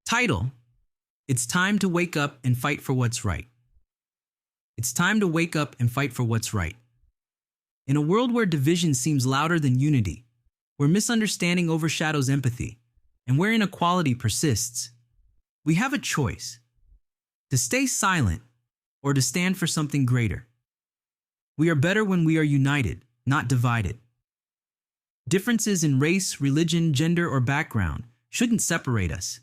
Title: It's time to wake up and fight for what's right. It's time to wake up and fight for what's right. In a world where division seems louder than unity, where misunderstanding overshadows empathy, and where inequality persists, we have a choice: to stay silent or to stand for something greater. We are better when we are united, not divided. Differences in race, religion, gender, or background shouldn't separate us.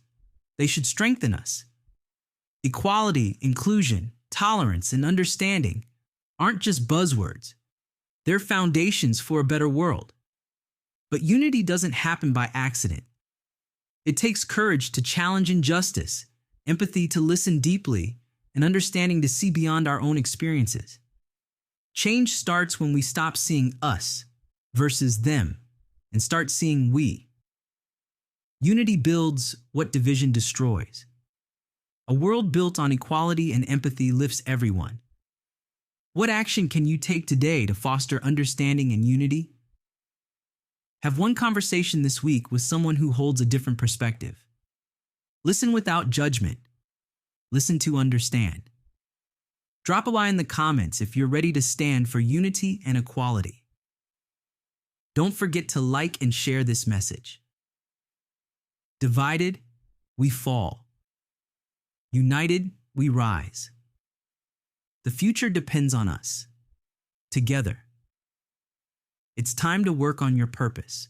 They should strengthen us. Equality, inclusion, tolerance, and understanding aren't just buzzwords. They're foundations for a better world. But unity doesn't happen by accident. It takes courage to challenge injustice, empathy to listen deeply, and understanding to see beyond our own experiences. Change starts when we stop seeing us versus them and start seeing we. Unity builds what division destroys. A world built on equality and empathy lifts everyone. What action can you take today to foster understanding and unity? Have one conversation this week with someone who holds a different perspective. Listen without judgment. Listen to understand. Drop a line in the comments if you're ready to stand for unity and equality. Don't forget to like and share this message. Divided, we fall. United, we rise. The future depends on us. Together. It's time to work on your purpose.